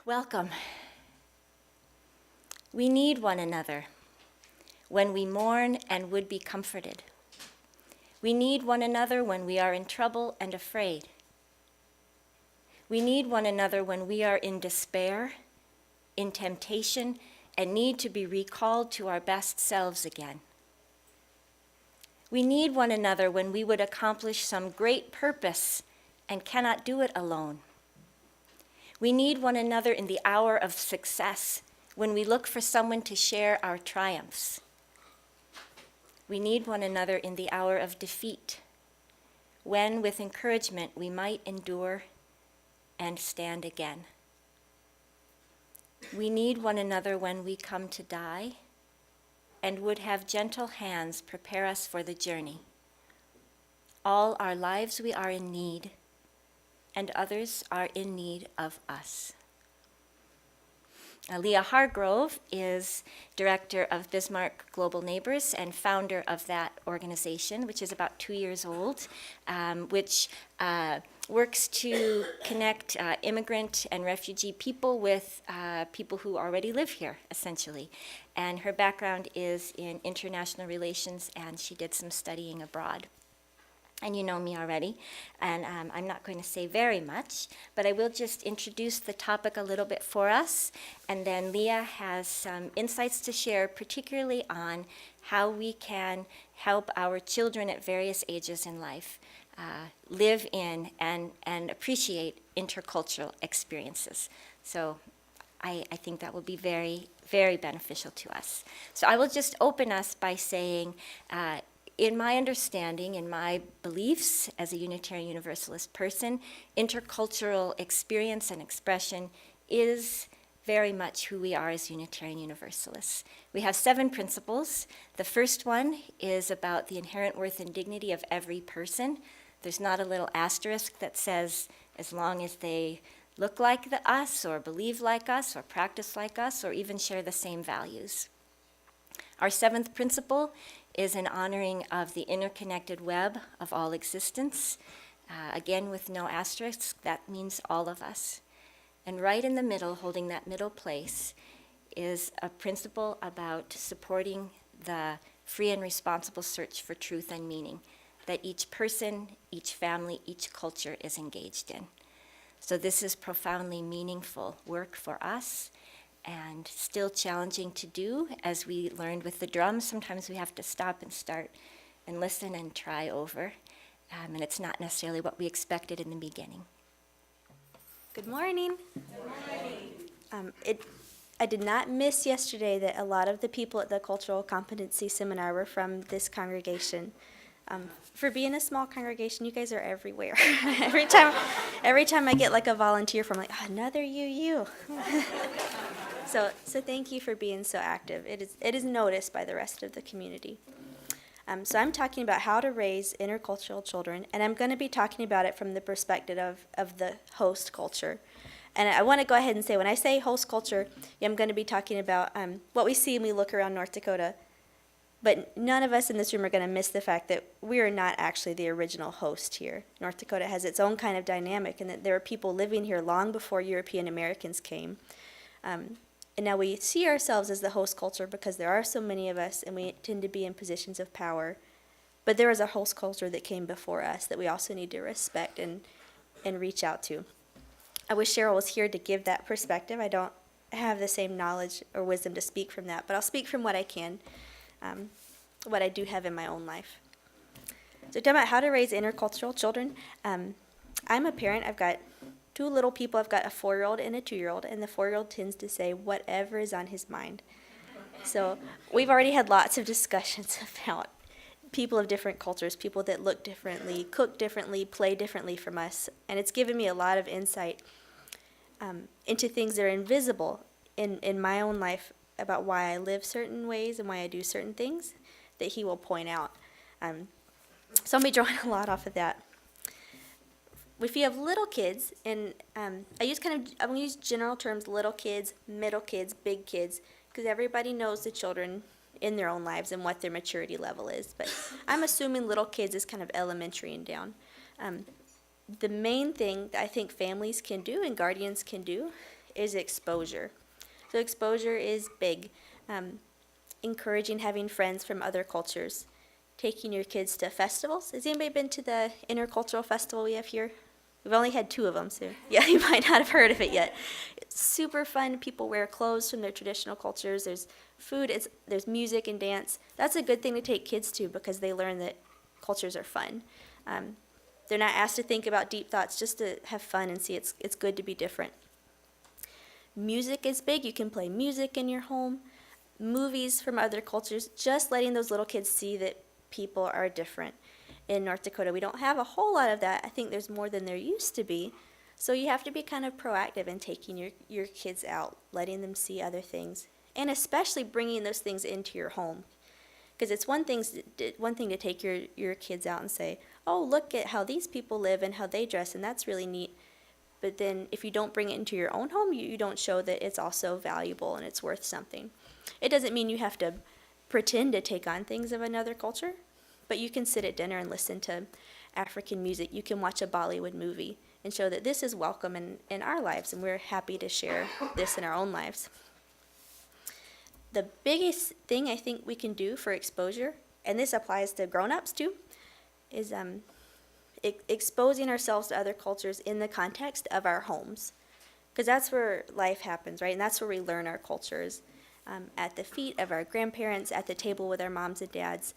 Welcome. We need one another when we mourn and would be comforted. We need one another when we are in trouble and afraid. We need one another when we are in despair, in temptation, and need to be recalled to our best selves again. We need one another when we would accomplish some great purpose and cannot do it alone. We need one another in the hour of success, when we look for someone to share our triumphs. We need one another in the hour of defeat, when with encouragement we might endure and stand again. We need one another when we come to die and would have gentle hands prepare us for the journey. All our lives we are in need, and others are in need of us. Leah Hargrove is director of Bismarck Global Neighbors and founder of that organization, which is about 2 years old, which works to connect immigrant and refugee people with people who already live here, essentially. And her background is in international relations, and she did some studying abroad. And you know me already, and I'm not going to say very much, but I will just introduce the topic a little bit for us, and then Leah has some insights to share, particularly on how we can help our children at various ages in life live in and appreciate intercultural experiences. So I think that will be very, very beneficial to us. So I will just open us by saying, in my understanding, in my beliefs as a Unitarian Universalist person, intercultural experience and expression is very much who we are as Unitarian Universalists. We have 7 principles. The first one is about the inherent worth and dignity of every person. There's not a little asterisk that says, as long as they look like us, or believe like us, or practice like us, or even share the same values. Our 7th principle is an honoring of the interconnected web of all existence. Again, with no asterisk, that means all of us. And right in the middle, holding that middle place, is a principle about supporting the free and responsible search for truth and meaning that each person, each family, each culture is engaged in. So this is profoundly meaningful work for us, and still challenging to do. As we learned with the drums, sometimes we have to stop and start and listen and try over. And it's not necessarily what we expected in the beginning. Good morning. Good morning. I did not miss yesterday that a lot of the people at the Cultural Competency Seminar were from this congregation. For being a small congregation, you guys are everywhere. every time I get like a volunteer from another you. So thank you for being so active. It is noticed by the rest of the community. So I'm talking about how to raise intercultural children, and I'm going to be talking about it from the perspective of the host culture. And I want to go ahead and say, when I say host culture, I'm going to be talking about what we see when we look around North Dakota. But none of us in this room are going to miss the fact that we are not actually the original host here. North Dakota has its own kind of dynamic, and that there are people living here long before European Americans came. And now we see ourselves as the host culture because there are so many of us, and we tend to be in positions of power. But there is a host culture that came before us that we also need to respect and reach out to. I wish Cheryl was here to give that perspective. I don't have the same knowledge or wisdom to speak from that, but I'll speak from what I can, what I do have in my own life. So talking about how to raise intercultural children, I'm a parent. I've got 2 little people. I've got a 4-year-old and a 2-year-old, and the 4-year-old tends to say whatever is on his mind. So we've already had lots of discussions about people of different cultures, people that look differently, cook differently, play differently from us, and it's given me a lot of insight into things that are invisible in my own life about why I live certain ways and why I do certain things that he will point out. So I'll be drawing a lot off of that. If you have little kids, and I'm going to use general terms: little kids, middle kids, big kids, because everybody knows the children in their own lives and what their maturity level is. But I'm assuming little kids is kind of elementary and down. The main thing that I think families can do and guardians can do is exposure. So exposure is big. Encouraging having friends from other cultures. Taking your kids to festivals. Has anybody been to the InterCultural festival we have here? We've only had 2 of them, so yeah, you might not have heard of it yet. It's super fun. People wear clothes from their traditional cultures. There's food, there's music and dance. That's a good thing to take kids to because they learn that cultures are fun. They're not asked to think about deep thoughts, just to have fun and see it's good to be different. Music is big. You can play music in your home. Movies from other cultures, just letting those little kids see that people are different. In North Dakota, we don't have a whole lot of that. I think there's more than there used to be. So you have to be kind of proactive in taking your kids out, letting them see other things, and especially bringing those things into your home. Because it's one thing to take your kids out and say, oh, look at how these people live and how they dress, and that's really neat. But then if you don't bring it into your own home, you don't show that it's also valuable and it's worth something. It doesn't mean you have to pretend to take on things of another culture, but you can sit at dinner and listen to African music. You can watch a Bollywood movie and show that this is welcome in our lives, and we're happy to share this in our own lives. The biggest thing I think we can do for exposure, and this applies to grown-ups too, is exposing ourselves to other cultures in the context of our homes. Because that's where life happens, right? And that's where we learn our cultures. At the feet of our grandparents, at the table with our moms and dads.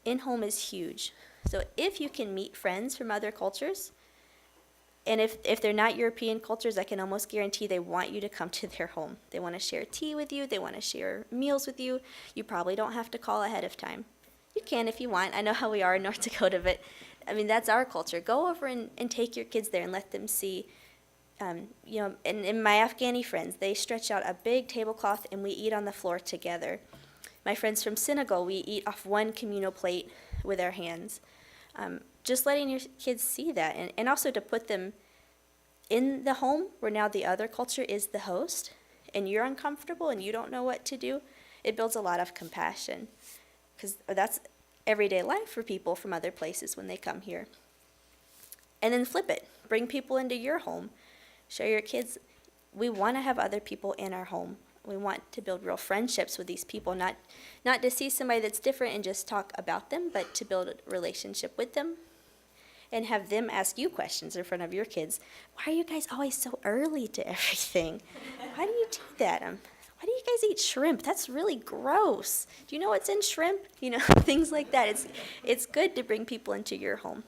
In-home is huge. So if you can meet friends from other cultures, and if they're not European cultures, I can almost guarantee they want you to come to their home. They want to share tea with you. They want to share meals with you. You probably don't have to call ahead of time. You can if you want. I know how we are in North Dakota, but I mean, that's our culture. Go over and take your kids there and let them see. And my Afghani friends, they stretch out a big tablecloth and we eat on the floor together. My friends from Senegal, we eat off one communal plate with our hands. Just letting your kids see that, and also to put them in the home where now the other culture is the host and you're uncomfortable and you don't know what to do, it builds a lot of compassion, because that's everyday life for people from other places when they come here. And then flip it. Bring people into your home. Show your kids we want to have other people in our home. We want to build real friendships with these people, not to see somebody that's different and just talk about them, but to build a relationship with them and have them ask you questions in front of your kids. Why are you guys always so early to everything? Why do you do that? Why do you guys eat shrimp? That's really gross. Do you know what's in shrimp? Things like that. It's good to bring people into your home.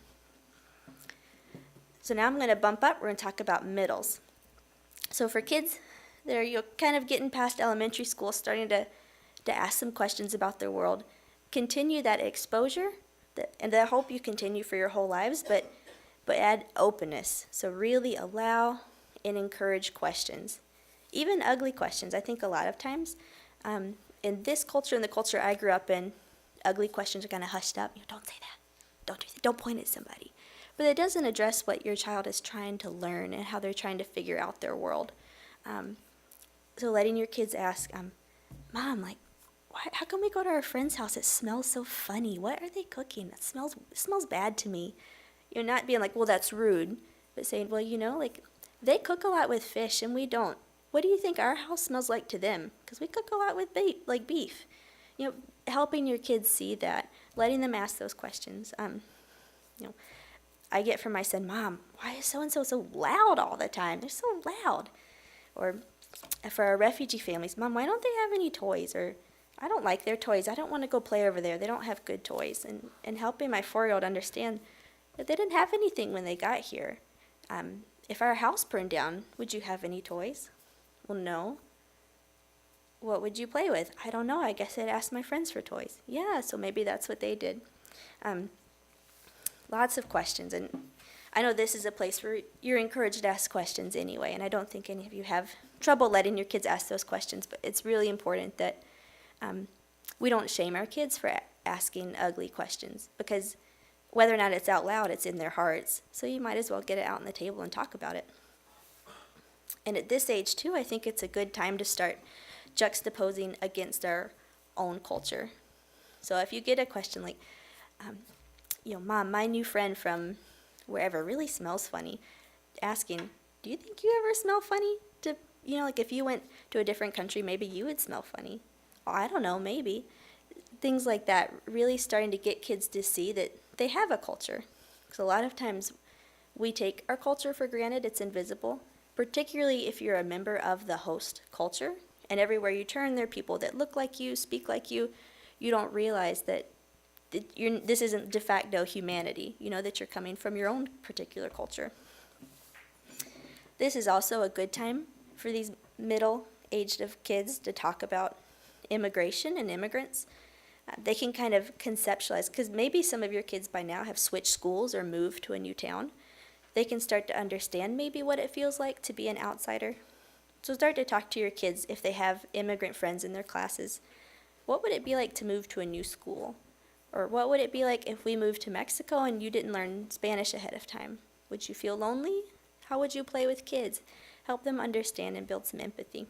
So now I'm going to bump up. We're going to talk about middles. So for kids that are kind of getting past elementary school, starting to ask some questions about their world, continue that exposure, and I hope you continue for your whole lives, but add openness. So really allow and encourage questions, even ugly questions. I think a lot of times in this culture and the culture I grew up in, ugly questions are kind of hushed up. Don't say that. Don't do that. Don't point at somebody. But it doesn't address what your child is trying to learn and how they're trying to figure out their world. So letting your kids ask, Mom, how come we go to our friend's house? It smells so funny. What are they cooking? It smells bad to me. Not being like, well, that's rude, but saying, well, they cook a lot with fish and we don't. What do you think our house smells like to them? Because we cook a lot with beef. Helping your kids see that, letting them ask those questions. I get from my son, Mom, why is so-and-so so loud all the time? They're so loud. Or for our refugee families, Mom, why don't they have any toys? Or I don't like their toys. I don't want to go play over there. They don't have good toys. And helping my 4-year-old understand that they didn't have anything when they got here. If our house burned down, would you have any toys? Well, no. What would you play with? I don't know. I guess I'd ask my friends for toys. Yeah, so maybe that's what they did. Lots of questions, and I know this is a place where you're encouraged to ask questions anyway, and I don't think any of you have trouble letting your kids ask those questions, but it's really important that we don't shame our kids for asking ugly questions, because whether or not it's out loud, it's in their hearts, so you might as well get it out on the table and talk about it. And at this age, too, I think it's a good time to start juxtaposing against our own culture. So if you get a question like, Mom, my new friend from wherever really smells funny, asking, do you think you ever smell funny to like if you went to a different country, maybe you would smell funny. Oh, I don't know, maybe. Things like that, really starting to get kids to see that they have a culture. Because a lot of times we take our culture for granted, it's invisible, particularly if you're a member of the host culture. And everywhere you turn, there are people that look like you, speak like you. You don't realize that this isn't de facto humanity, that you're coming from your own particular culture. This is also a good time for these middle-aged of kids to talk about immigration and immigrants. They can kind of conceptualize, because maybe some of your kids by now have switched schools or moved to a new town. They can start to understand maybe what it feels like to be an outsider. So start to talk to your kids if they have immigrant friends in their classes. What would it be like to move to a new school? Or what would it be like if we moved to Mexico and you didn't learn Spanish ahead of time? Would you feel lonely? How would you play with kids? Help them understand and build some empathy.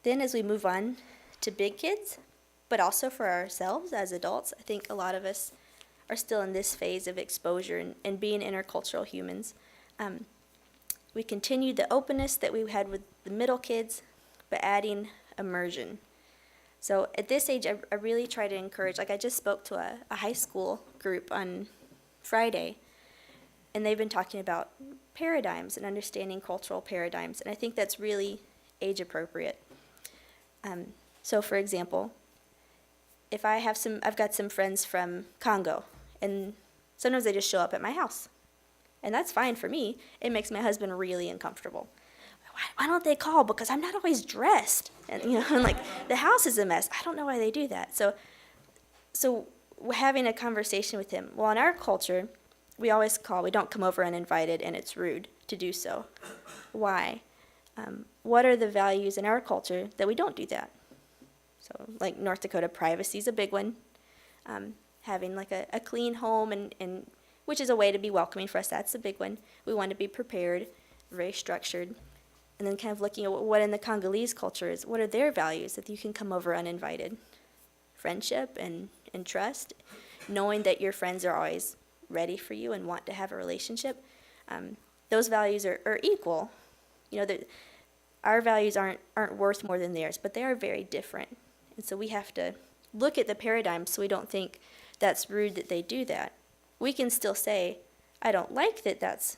Then as we move on to big kids, but also for ourselves as adults, I think a lot of us are still in this phase of exposure and being intercultural humans. We continue the openness that we had with the middle kids, but adding immersion. So at this age, I really try to encourage, like I just spoke to a high school group on Friday, and they've been talking about paradigms and understanding cultural paradigms, and I think that's really age appropriate. So for example, if I've got some friends from Congo, and sometimes they just show up at my house, and that's fine for me. It makes my husband really uncomfortable. Why don't they call? Because I'm not always dressed, and and like the house is a mess. I don't know why they do that. So we're having a conversation with him. Well, in our culture, we always call. We don't come over uninvited, and it's rude to do so. Why? What are the values in our culture that we don't do that? So like North Dakota, privacy is a big one. Having like a clean home, and which is a way to be welcoming for us, that's a big one. We want to be prepared, very structured. And then kind of looking at what in the Congolese culture is, what are their values that you can come over uninvited? Friendship and trust, knowing that your friends are always ready for you and want to have a relationship. Those values are equal. Our values aren't worth more than theirs, but they are very different. And so we have to look at the paradigm so we don't think that's rude that they do that. We can still say, I don't like that that's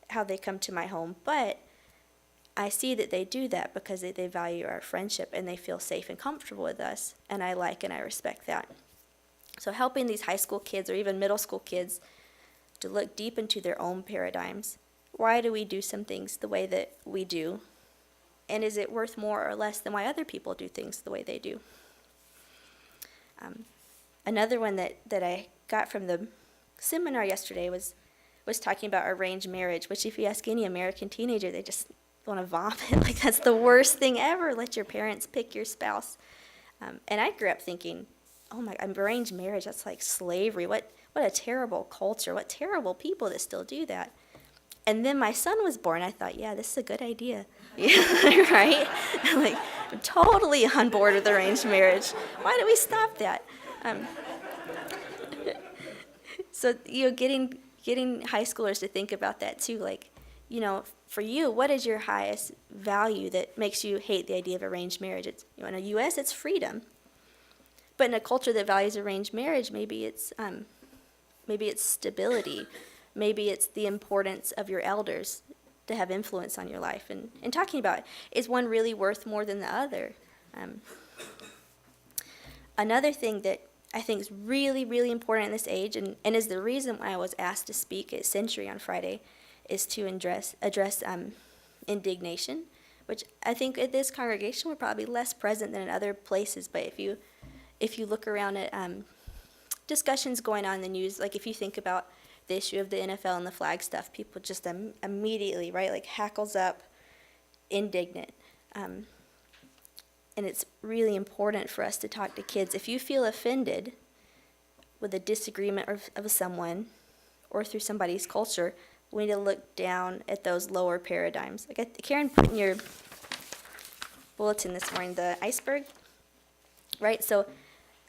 how they come to my home, but I see that they do that because they value our friendship and they feel safe and comfortable with us, and I like and I respect that. So helping these high school kids or even middle school kids to look deep into their own paradigms. Why do we do some things the way that we do? And is it worth more or less than why other people do things the way they do? Another one that I got from the seminar yesterday was talking about arranged marriage, which if you ask any American teenager, they just want to vomit. Like, that's the worst thing ever. Let your parents pick your spouse. And I grew up thinking, oh my, arranged marriage, that's like slavery. What a terrible culture. What terrible people that still do that. And then my son was born. I thought, yeah, this is a good idea. Yeah, right? I'm totally on board with arranged marriage. Why do we stop that? So, getting high schoolers to think about that too. Like, for you, what is your highest value that makes you hate the idea of arranged marriage? In the U.S., it's freedom. But in a culture that values arranged marriage, maybe it's stability. Maybe it's the importance of your elders to have influence on your life. And talking about, is one really worth more than the other? Another thing that I think is really, really important in this age, and is the reason why I was asked to speak at Century on Friday, is to address indignation, which I think at this congregation we're probably less present than in other places. But if you look around at discussions going on in the news, like if you think about the issue of the NFL and the flag stuff, people just immediately, right, like hackles up, indignant. And it's really important for us to talk to kids. If you feel offended with a disagreement of someone or through somebody's culture, we need to look down at those lower paradigms. Like Karen put in your bulletin this morning, the iceberg, right? So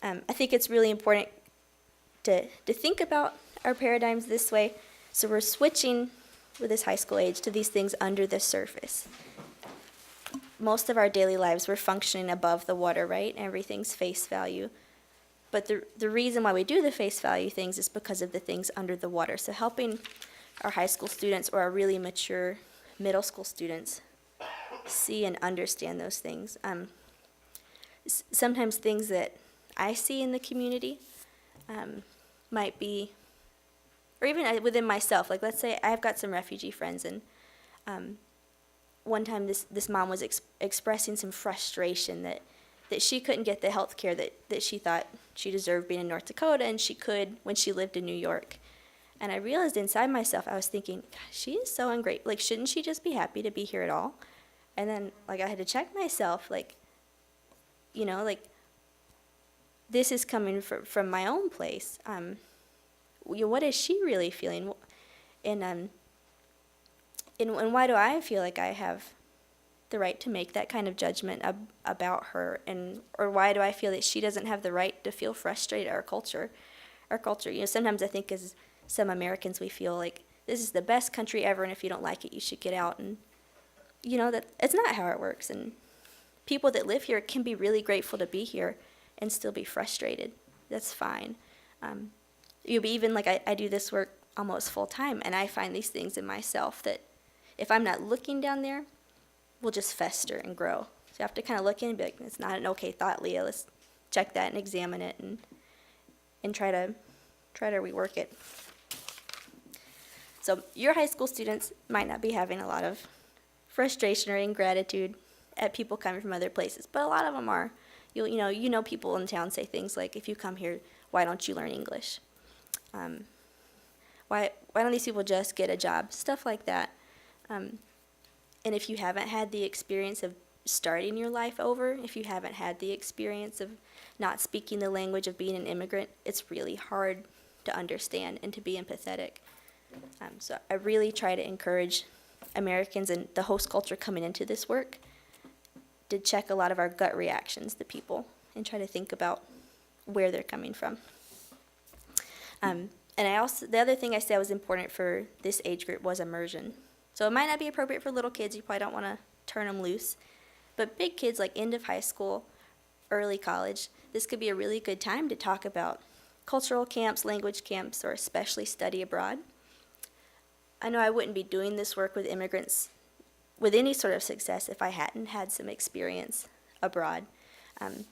I think it's really important to think about our paradigms this way. So we're switching with this high school age to these things under the surface. Most of our daily lives, we're functioning above the water, right? Everything's face value. But the reason why we do the face value things is because of the things under the water. So helping our high school students or our really mature middle school students see and understand those things. Sometimes things that I see in the community might be, or even within myself, like let's say I've got some refugee friends, and one time this mom was expressing some frustration that she couldn't get the health care that she thought she deserved being in North Dakota, and she could when she lived in New York. And I realized inside myself, I was thinking, gosh, she is so ungrateful. Like, shouldn't she just be happy to be here at all? And then, like, I had to check myself, like, you know, like, this is coming from my own place. What is she really feeling? And why do I feel like I have the right to make that kind of judgment about her? Or why do I feel that she doesn't have the right to feel frustrated at our culture? You know, sometimes I think as some Americans, we feel like this is the best country ever, and if you don't like it, you should get out. And, you know, that it's not how it works. And people that live here can be really grateful to be here and still be frustrated. That's fine. Even like I do this work almost full time, and I find these things in myself that if I'm not looking down there, will just fester and grow. So you have to kind of look in and be like, it's not an okay thought, Leah. Let's check that and examine it and try to rework it. So your high school students might not be having a lot of frustration or ingratitude at people coming from other places, but a lot of them are. You know people in town say things like, if you come here, why don't you learn English? Why don't these people just get a job? Stuff like that. And if you haven't had the experience of starting your life over, if you haven't had the experience of not speaking the language of being an immigrant, it's really hard to understand and to be empathetic. So I really try to encourage Americans and the host culture coming into this work to check a lot of our gut reactions to people and try to think about where they're coming from. And the other thing I said was important for this age group was immersion. So it might not be appropriate for little kids. You probably don't want to turn them loose. But big kids, like end of high school, early college, this could be a really good time to talk about cultural camps, language camps, or especially study abroad. I know I wouldn't be doing this work with immigrants with any sort of success if I hadn't had some experience abroad. And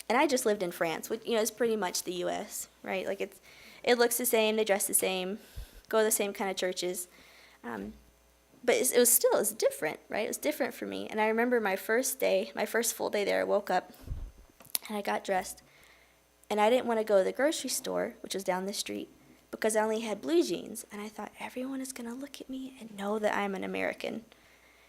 I just lived in France, which, you know, is pretty much the U.S., right? Like it looks the same, they dress the same, go to the same kind of churches. But it was different, right? It was different for me. And I remember my first full day there, I woke up and I got dressed. And I didn't want to go to the grocery store, which was down the street, because I only had blue jeans. And I thought, everyone is going to look at me and know that I'm an American.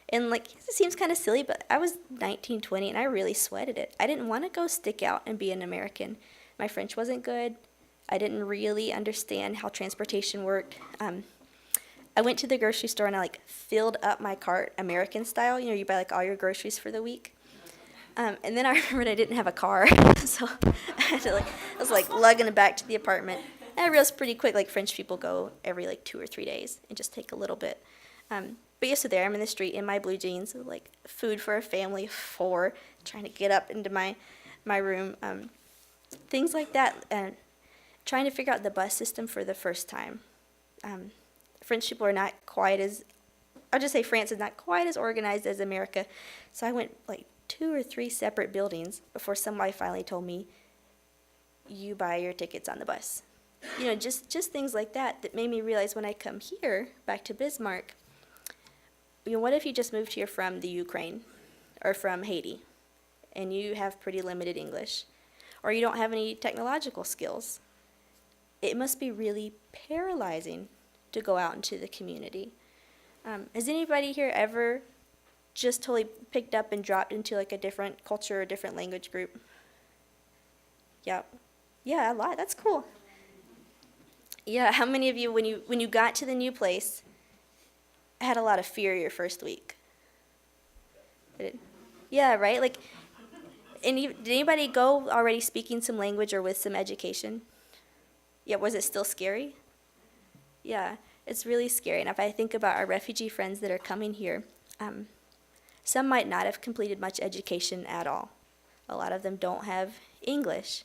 And like, it seems kind of silly, but I was 19, 20, and I really sweated it. I didn't want to go stick out and be an American. My French wasn't good. I didn't really understand how transportation worked. I went to the grocery store and I like filled up my cart American style. You know, you buy like all your groceries for the week. And then I remembered I didn't have a car, so I was like lugging it back to the apartment. And I realized pretty quick, like French people go every like 2 or 3 days and just take a little bit. But yeah, so there I'm in the street in my blue jeans, with like food for a family of 4, trying to get up into my room, things like that, and trying to figure out the bus system for the first time. French people are not quite as, I'll just say France is not quite as organized as America. So I went like 2 or 3 separate buildings before somebody finally told me, you buy your tickets on the bus. You know, just things like that made me realize when I come here, back to Bismarck, you know, what if you just moved here from the Ukraine or from Haiti and you have pretty limited English, or you don't have any technological skills? It must be really paralyzing to go out into the community. Has anybody here ever just totally picked up and dropped into like a different culture or different language group? Yeah, a lot. That's cool. Yeah, how many of you, when you got to the new place, had a lot of fear your first week? Yeah, right? Like, did anybody go already speaking some language or with some education? Yeah, was it still scary? Yeah. It's really scary. And if I think about our refugee friends that are coming here, some might not have completed much education at all. A lot of them don't have English.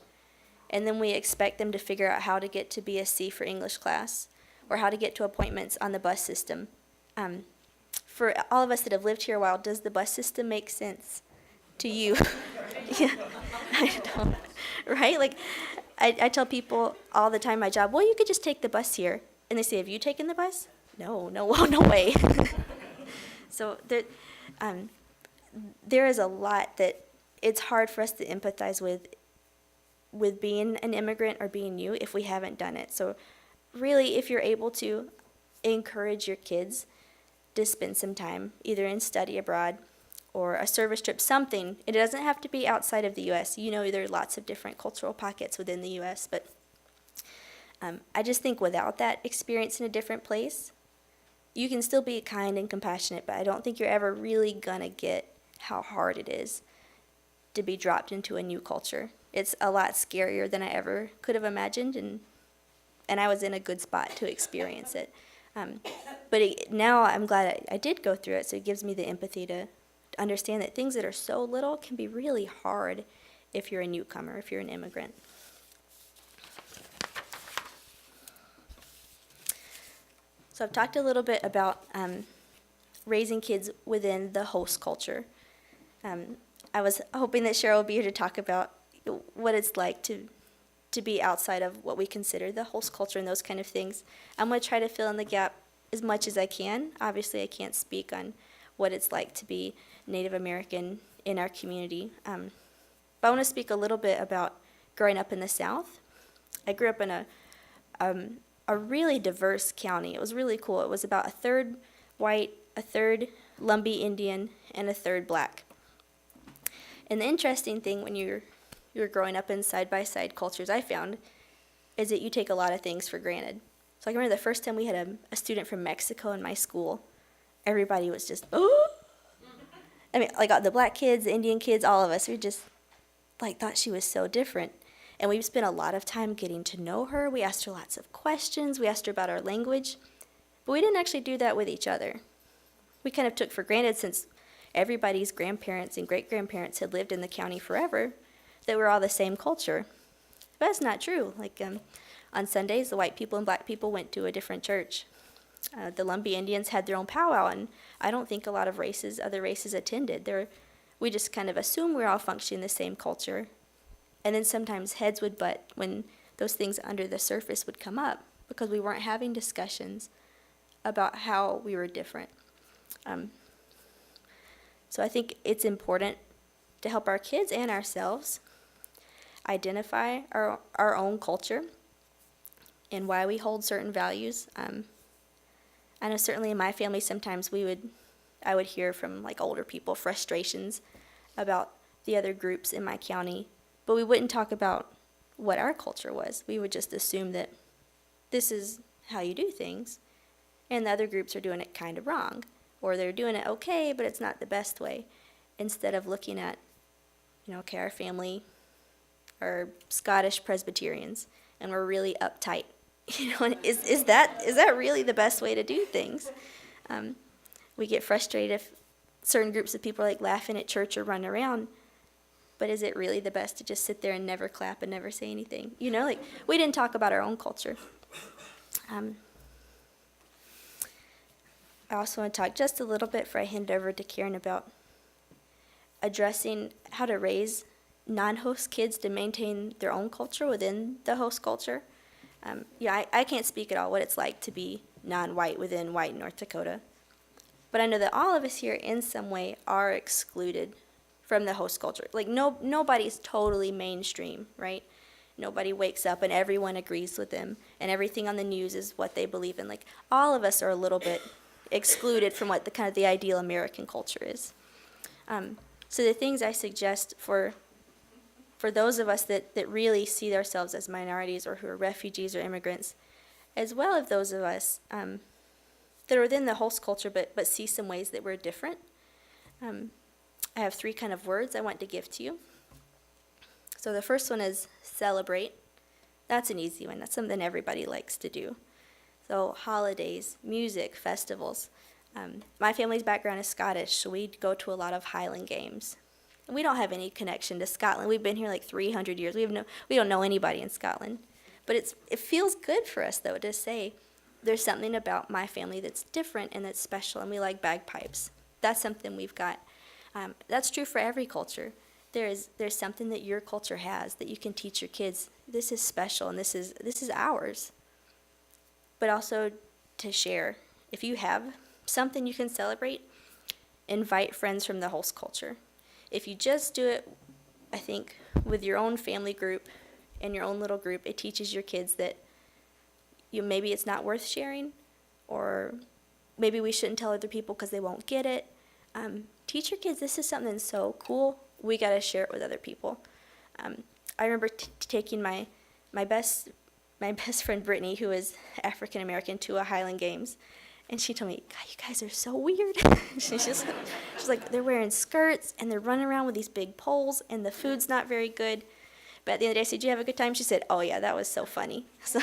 And then we expect them to figure out how to get to BSc for English class or how to get to appointments on the bus system. For all of us that have lived here a while, does the bus system make sense to you? Yeah, I don't, right? Like, I tell people all the time at my job, well, you could just take the bus here. And they say, have you taken the bus? No, no way. So there is a lot that it's hard for us to empathize with being an immigrant or being new if we haven't done it. So really, if you're able to encourage your kids to spend some time either in study abroad or a service trip, something. It doesn't have to be outside of the U.S. You know, there are lots of different cultural pockets within the U.S., but I just think without that experience in a different place, you can still be kind and compassionate, but I don't think you're ever really going to get how hard it is to be dropped into a new culture. It's a lot scarier than I ever could have imagined, and I was in a good spot to experience it. But now I'm glad I did go through it, so it gives me the empathy to understand that things that are so little can be really hard if you're a newcomer, if you're an immigrant. So I've talked a little bit about raising kids within the host culture. I was hoping that Cheryl would be here to talk about what it's like to be outside of what we consider the host culture and those kind of things. I'm going to try to fill in the gap as much as I can. Obviously, I can't speak on what it's like to be Native American in our community. But I want to speak a little bit about growing up in the South. I grew up in a really diverse county. It was really cool. It was about a third white, a third Lumbee Indian, and a third black. And the interesting thing when you're growing up in side-by-side cultures, I found, is that you take a lot of things for granted. So I remember the first time we had a student from Mexico in my school, everybody was just, oh! I mean, like the black kids, the Indian kids, all of us, we just thought she was so different. And we spent a lot of time getting to know her. We asked her lots of questions. We asked her about our language. But we didn't actually do that with each other. We kind of took for granted, since everybody's grandparents and great-grandparents had lived in the county forever, that we're all the same culture. But that's not true. On Sundays, the white people and black people went to a different church. The Lumbee Indians had their own powwow, and I don't think a lot of other races attended. We just kind of assumed we were all functioning the same culture. And then sometimes heads would butt when those things under the surface would come up, because we weren't having discussions about how we were different. So I think it's important to help our kids and ourselves identify our own culture and why we hold certain values. I know certainly in my family sometimes I would hear from older people frustrations about the other groups in my county, but we wouldn't talk about what our culture was. We would just assume that this is how you do things, and the other groups are doing it kind of wrong, or they're doing it okay, but it's not the best way, instead of looking at, okay, our family are Scottish Presbyterians, and we're really uptight. And is that really the best way to do things? We get frustrated if certain groups of people are laughing at church or run around, but is it really the best to just sit there and never clap and never say anything? We didn't talk about our own culture. I also want to talk just a little bit before I hand over to Karen about addressing how to raise non-host kids to maintain their own culture within the host culture. I can't speak at all what it's like to be non-white within white North Dakota. But I know that all of us here in some way are excluded from the host culture. Nobody's totally mainstream, right? Nobody wakes up and everyone agrees with them, and everything on the news is what they believe in. All of us are a little bit excluded from what the ideal American culture is. So the things I suggest for those of us that really see ourselves as minorities or who are refugees or immigrants, as well as those of us that are within the host culture but see some ways that we're different. I have 3 kind of words I want to give to you. So the first one is celebrate. That's an easy one. That's something everybody likes to do. So holidays, music, festivals. My family's background is Scottish, so we go to a lot of Highland games. And we don't have any connection to Scotland. We've been here like 300 years. We don't know anybody in Scotland. But it feels good for us, though, to say there's something about my family that's different and that's special, and we like bagpipes. That's something we've got. That's true for every culture. There's something that your culture has that you can teach your kids. This is special, and this is ours. But also to share. If you have something you can celebrate, invite friends from the host culture. If you just do it, I think, with your own family group and your own little group, it teaches your kids that maybe it's not worth sharing, or maybe we shouldn't tell other people because they won't get it. Teach your kids this is something so cool, we got to share it with other people. I remember taking my best friend Brittany, who is African American, to a Highland Games, and she told me, "God, you guys are so weird." she's like, they're wearing skirts and they're running around with these big poles, and the food's not very good. But at the end of the day, I said, "Did you have a good time?" She said, "Oh yeah, that was so funny." So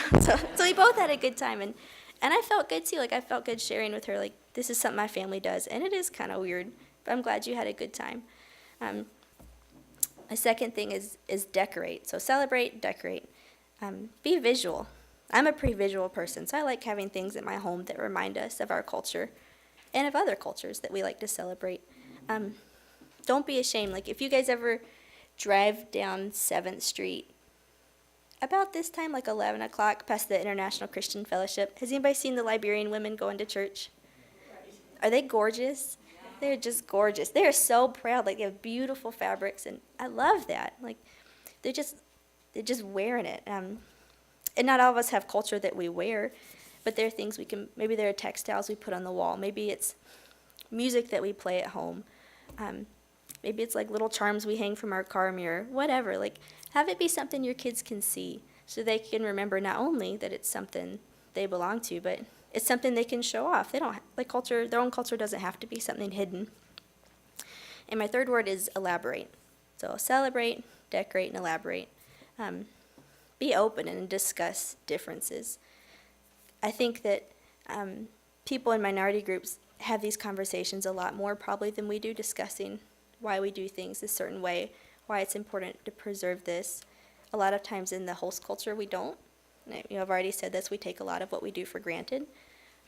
we both had a good time, and I felt good too. Like, I felt good sharing with her, like, this is something my family does, and it is kind of weird, but I'm glad you had a good time. A second thing is decorate. So celebrate, decorate. Be visual. I'm a pretty visual person, so I like having things in my home that remind us of our culture and of other cultures that we like to celebrate. Don't be ashamed. Like, if you guys ever drive down 7th Street about this time, like 11 o'clock, past the International Christian Fellowship, has anybody seen the Liberian women going to church? Are they gorgeous? They're just gorgeous. They are so proud. Like, they have beautiful fabrics, and I love that. Like, they're just wearing it. And not all of us have culture that we wear, but there are things maybe there are textiles we put on the wall. Maybe it's music that we play at home. Maybe it's like little charms we hang from our car mirror, whatever. Like, have it be something your kids can see so they can remember not only that it's something they belong to, but it's something they can show off. They don't, like, their own culture doesn't have to be something hidden. And my third word is elaborate. So celebrate, decorate, and elaborate. Be open and discuss differences. I think that people in minority groups have these conversations a lot more probably than we do, discussing why we do things a certain way, why it's important to preserve this. A lot of times in the host culture we don't. I've already said this, we take a lot of what we do for granted.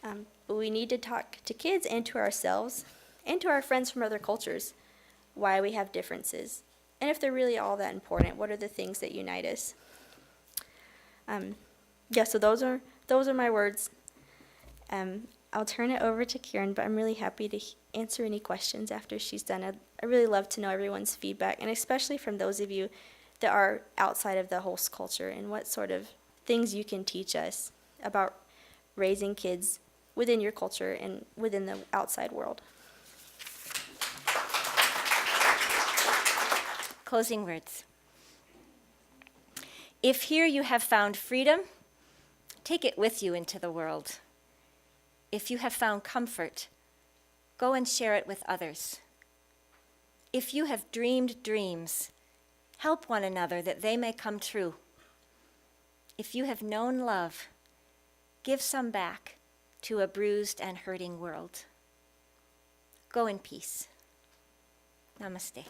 But we need to talk to kids and to ourselves and to our friends from other cultures why we have differences. And if they're really all that important, what are the things that unite us? So those are my words. I'll turn it over to Karen, but I'm really happy to answer any questions after she's done. I really love to know everyone's feedback, and especially from those of you that are outside of the host culture, and what sort of things you can teach us about raising kids within your culture and within the outside world. Closing words. If here you have found freedom, take it with you into the world. If you have found comfort, go and share it with others. If you have dreamed dreams, help one another that they may come true. If you have known love, give some back to a bruised and hurting world. Go in peace. Namaste.